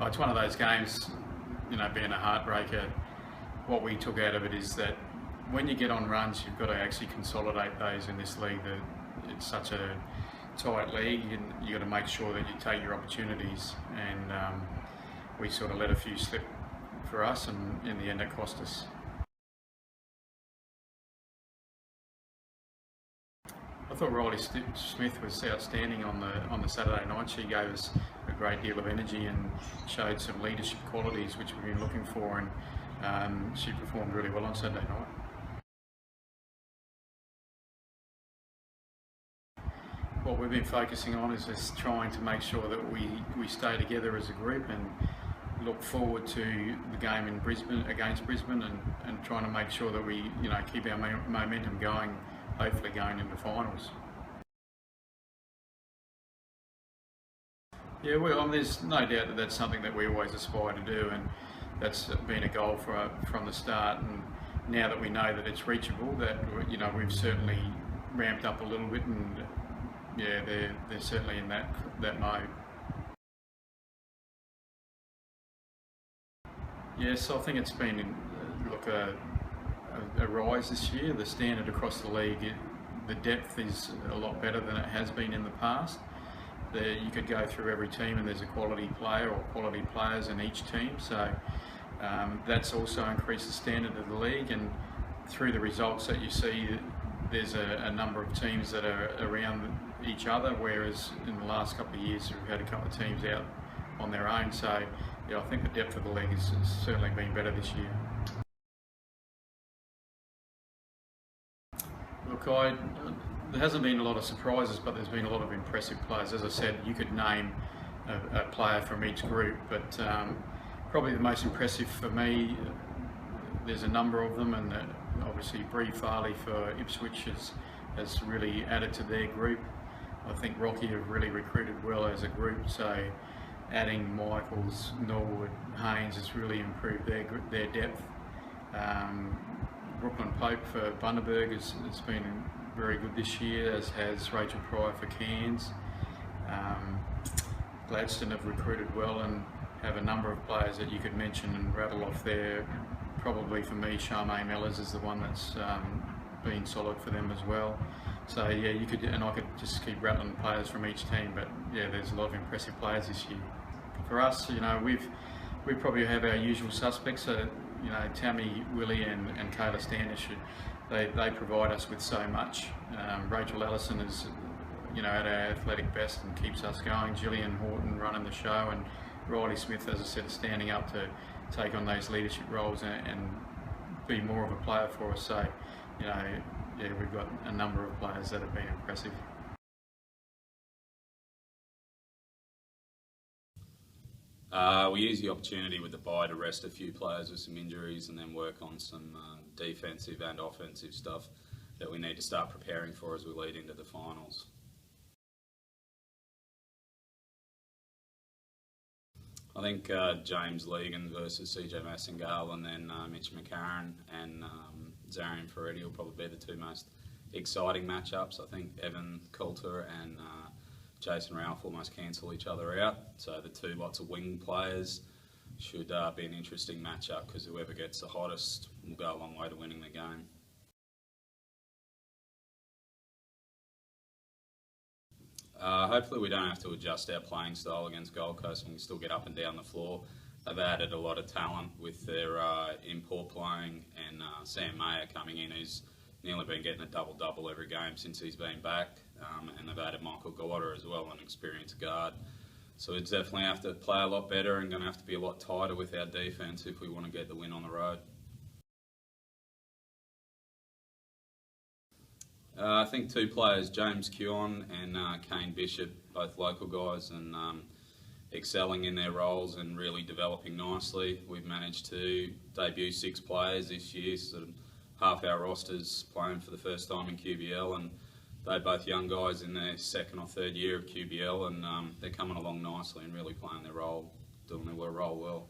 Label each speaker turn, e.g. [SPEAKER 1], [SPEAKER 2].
[SPEAKER 1] Oh, it's one of those games, you know, being a heartbreaker. What we took out of it is that when you get on runs, you've got to actually consolidate those in this league. It's such a tight league, and you've got to make sure that you take your opportunities. And we sort of let a few slip for us, and in the end, it cost us. I thought Riley Smith was outstanding on the Saturday night. She gave us a great deal of energy and showed some leadership qualities which we've been looking for, and she performed really well on Saturday night. What we've been focusing on is just trying to make sure that we stay together as a group and look forward to the game in Brisbane against Brisbane, and trying to make sure that we keep our momentum going, hopefully going into finals. Yeah, well, there's no doubt that that's something that we always aspire to do, and that's been a goal from the start. And now that we know that it's reachable, that we've certainly ramped up a little bit, and yeah, they're certainly in that mode. Yes, I think it's been a rise this year. The standard across the league, the depth is a lot better than it has been in the past. You could go through every team and there's a quality player or quality players in each team, so that's also increased the standard of the league. And through the results that you see, there's a number of teams that are around each other, whereas in the last couple of years we've had a couple of teams out on their own. So yeah, I think the depth of the league has certainly been better this year. Look, there hasn't been a lot of surprises, but there's been a lot of impressive players. As I said, you could name a player from each group, but probably the most impressive for me, there's a number of them, and obviously Bree Farley for Ipswich has really added to their group. I think Rocky have really recruited well as a group, so adding Michaels, Norwood, Haynes has really improved their depth. Brooklyn Pope for Bundaberg has been very good this year, as has Rachel Pryor for Cairns. Gladstone have recruited well and have a number of players that you could mention and rattle off there. Probably for me, Charmaine Mellors is the one that's been solid for them as well. So yeah, you could, and I could just keep rattling players from each team, but yeah, there's a lot of impressive players this year. For us, we probably have our usual suspects. Tammy, Willie and Kayla Standish, they provide us with so much. Rachel Ellison is at our athletic best and keeps us going. Gillian Horton running the show, and Riley Smith, as I said, standing up to take on those leadership roles and be more of a player for us. So yeah, we've got a number of players that have been impressive.
[SPEAKER 2] We use the opportunity with the bye to rest a few players with some injuries, and then work on some defensive and offensive stuff that we need to start preparing for as we lead into the finals. I think James Legan versus CJ Massingale, and then Mitch McCarron and Zarian Ferretti will probably be the two most exciting matchups. I think Evan Coulter and Jason Ralph almost cancel each other out, so the two lots of wing players should be an interesting matchup, because whoever gets the hottest will go a long way to winning the game. Hopefully we don't have to adjust our playing style against Gold Coast, and we can still get up and down the floor. They've added a lot of talent with their import playing, and Sam Mayer coming in, who's nearly been getting a double-double every game since he's been back. And they've added Michael Gallotta as well, an experienced guard. So we definitely have to play a lot better, and going to have to be a lot tighter with our defence if we want to get the win on the road. I think two players, James Keon and Kane Bishop, both local guys, and excelling in their roles and really developing nicely. We've managed to debut 6 players this year, sort of half our rosters playing for the first time in QBL, and they're both young guys in their second or third year of QBL, and they're coming along nicely and really playing their role, doing their role well.